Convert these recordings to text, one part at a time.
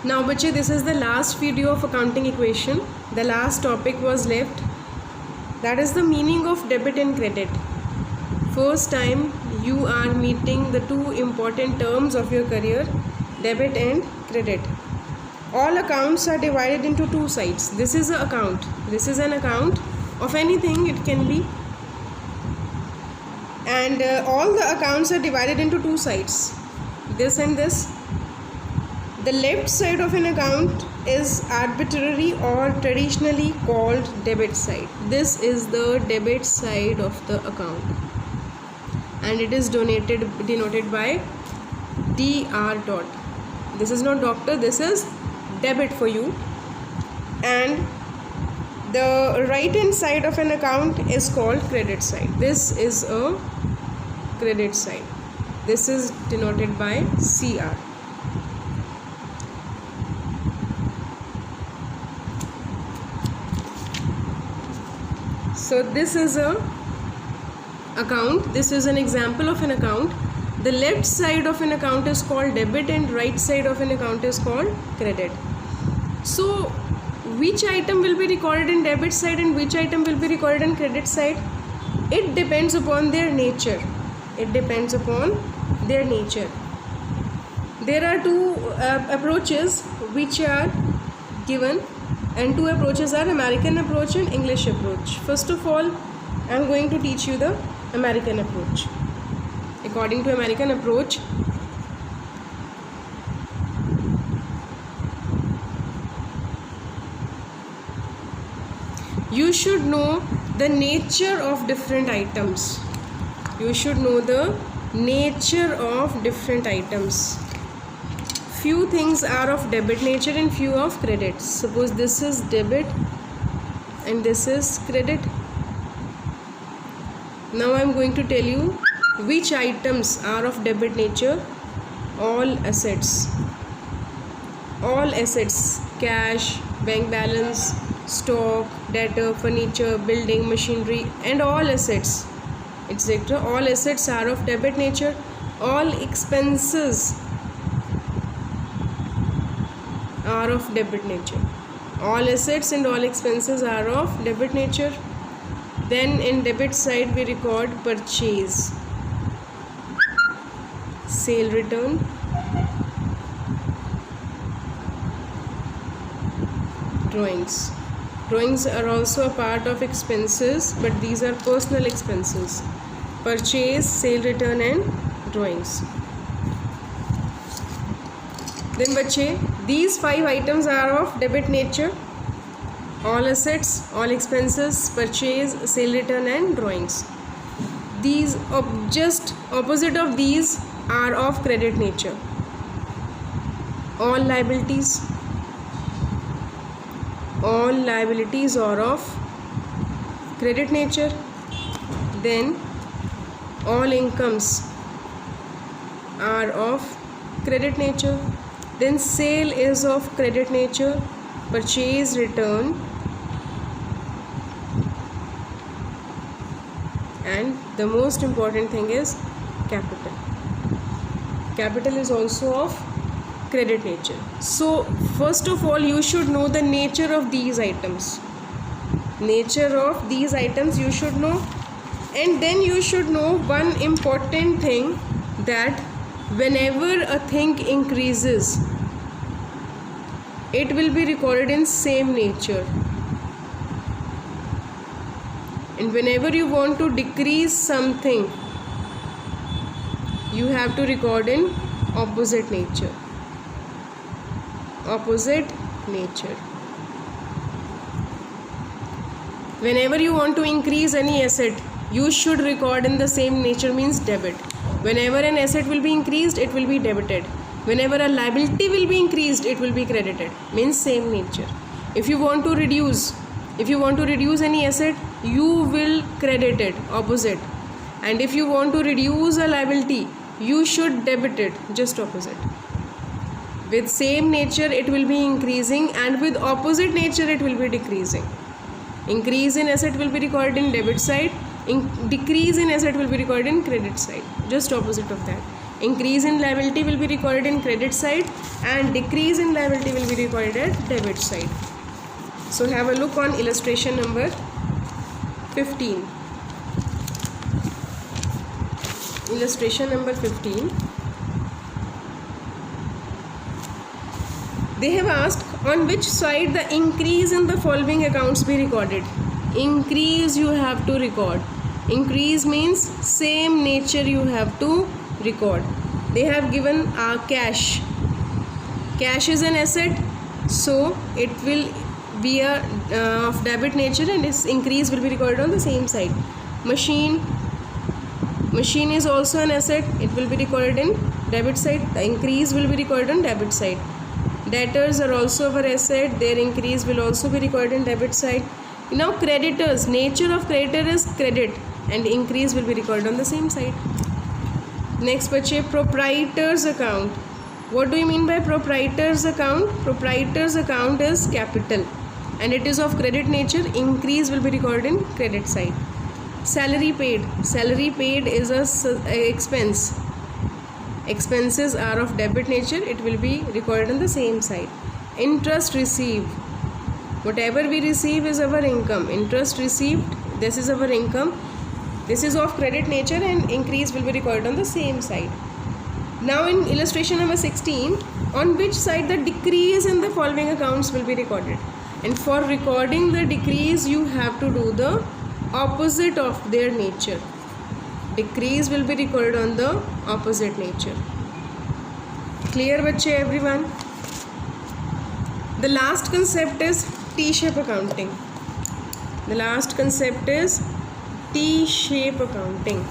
Now बच्चे, this is the last video of accounting equation. The last topic was left, that is the meaning of debit and credit. First time you are meeting the two important terms of your career, debit and credit. All accounts are divided into two sides. This is an account. This is an account of anything, it can be. And all the accounts are divided into two sides, this and this. The left side of an account is arbitrary or traditionally called debit side. This is the debit side of the account, and it is denoted by DR dot. This is not doctor, this is debit for you. And the right hand side of an account is called credit side. This is a credit side. This is denoted by CR. So this is a account. This is an example of an account. The left side of an account is called debit and right side of an account is called credit. So which item will be recorded in debit side and which item will be recorded in credit side? It depends upon their nature. It depends upon their nature. There are two approaches which are given, and two approaches are American approach and English approach. First of all, I am going to teach you the American approach. According to American approach, you should know the nature of different items. You should know the nature of different items. Few things are of debit nature and few of credit. Suppose this is debit and this is credit. Now I am going to tell you which items are of debit nature. All assets. All assets, cash, bank balance, stock, debtor, furniture, building, machinery, and all assets, etc. All assets are of debit nature. All expenses are of debit nature. All assets and all expenses are of debit nature. Then in debit side we record purchase, sale return, drawings. Drawings are also a part of expenses, but these are personal expenses. Purchase, sale return and drawings. Then bache, these five items are of debit nature. All assets, all expenses, purchase, sale return and drawings. These just opposite of these are of credit nature. All liabilities. All liabilities are of credit nature. Then all incomes are of credit nature. Then sale is of credit nature, purchase, return, and the most important thing is capital. Capital is also of credit nature. So first of all you should know the nature of these items. Nature of these items you should know, and then you should know one important thing, that whenever a thing increases, it will be recorded in same nature, and whenever you want to decrease something, you have to record in opposite nature. Opposite nature. Whenever you want to increase any asset, you should record in the same nature, means debit. Whenever an asset will be increased, it will be debited. Whenever a liability will be increased, it will be credited, means same nature. If you want to reduce any asset, you will credit it, opposite. And if you want to reduce a liability, you should debit it, just opposite. With same nature it will be increasing, and with opposite nature it will be decreasing. Increase in asset will be recorded in debit side, decrease in asset will be recorded in credit side, just opposite of that. Increase in liability will be recorded in credit side and decrease in liability will be recorded at debit side. So have a look on illustration number 15. Illustration number 15. They have asked on which side the increase in the following accounts be recorded. Increase you have to record. Increase means same nature you have to record. They have given cash. Cash is an asset, so it will be of debit nature and its increase will be recorded on the same side. Machine is also an asset, it will be recorded in debit side. The increase will be recorded on debit side. Debtors are also our asset, their increase will also be recorded in debit side. Now creditors, nature of creditor is credit and increase will be recorded on the same side. Next बच्चे proprietor's account. What do you mean by proprietor's account? Proprietor's account is capital and it is of credit nature. Increase will be recorded in credit side. Salary paid. Salary paid is a expense. Expenses are of debit nature. It will be recorded on the same side. Interest received. Whatever we receive is our income. Interest received, this is our income. This is of credit nature and increase will be recorded on the same side. Now in illustration number 16, on which side the decrease in the following accounts will be recorded. And for recording the decrease, you have to do the opposite of their nature. Decrease will be recorded on the opposite nature. Clear बच्चे everyone? The last concept is T-shape accounting. The last concept is T-shape accounting.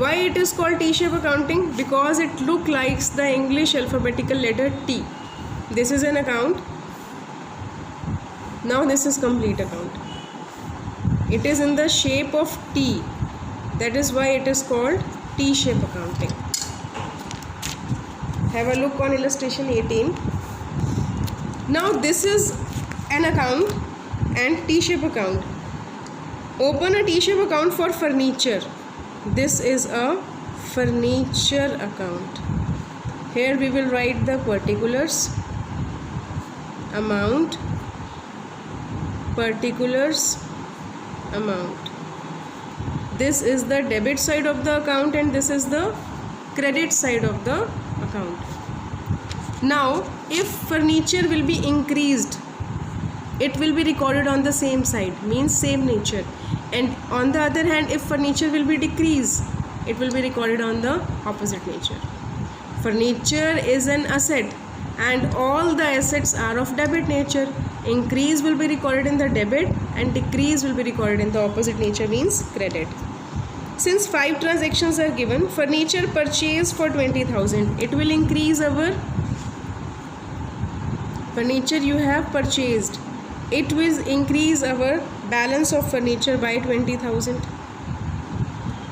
Why it is called T-shape accounting? Because it looks like the English alphabetical letter T. This is an account. Now this is complete account. It is in the shape of T. That is why it is called T-shape accounting. Have a look on illustration 18. Now this is an account and T-shape account. Open a T-shape account for furniture. This is a furniture account. Here we will write the particulars, amount, particulars, amount. This is the debit side of the account and this is the credit side of the account. Now if furniture will be increased, it will be recorded on the same side, means same nature. And on the other hand, if furniture will be decreased, it will be recorded on the opposite nature. Furniture is an asset and all the assets are of debit nature. Increase will be recorded in the debit and decrease will be recorded in the opposite nature, means credit. Since 5 transactions are given, furniture purchased for 20,000, it will increase our furniture you have purchased. It will increase our balance of furniture by 20,000.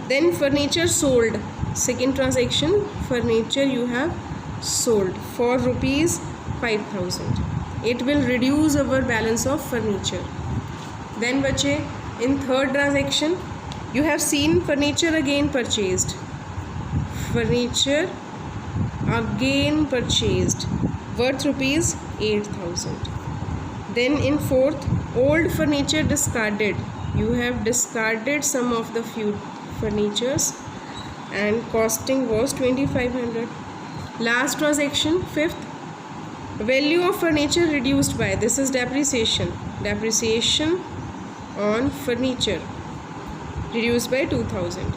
Then furniture sold. Second transaction, furniture you have sold for rupees 5,000. It will reduce our balance of furniture. Then bache, in third transaction, you have seen furniture again purchased. Furniture again purchased, worth rupees 8,000. Then in fourth, old furniture discarded. You have discarded some of the few furnitures and costing was 2,500. Last transaction, fifth, value of furniture reduced by, this is depreciation. Depreciation on furniture reduced by 2,000.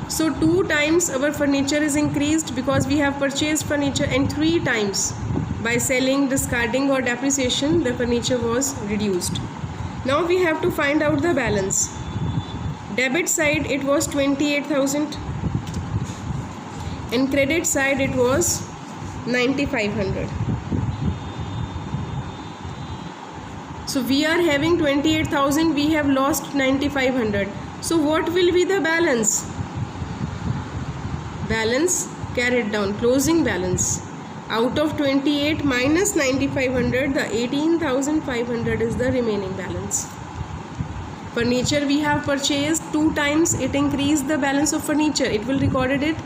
So 2 times our furniture is increased because we have purchased furniture, and 3 times by selling, discarding or depreciation the furniture was reduced. Now we have to find out the balance. Debit side it was 28,000 and credit side it was 9,500. So we are having 28,000, we have lost 9,500. So what will be the balance? Balance carried down, closing balance. Out of 28 minus 9,500, the 18,500 is the remaining balance. Furniture we have purchased 2 times, it increased the balance of furniture, it will recorded it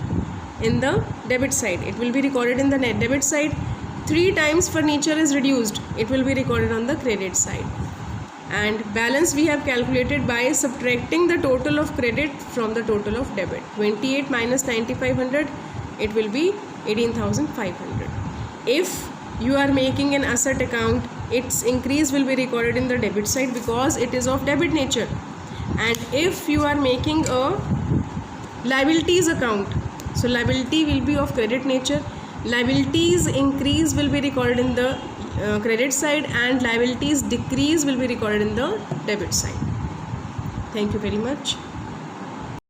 in the debit side, it will be recorded in the net debit side. 3 times furniture is reduced, it will be recorded on the credit side. And balance we have calculated by subtracting the total of credit from the total of debit. 28 minus 9500, it will be 18,500. If you are making an asset account, its increase will be recorded in the debit side because it is of debit nature. And if you are making a liabilities account, so liability will be of credit nature, liabilities increase will be recorded in the credit side, and liabilities decrease will be recorded in the debit side. Thank you very much.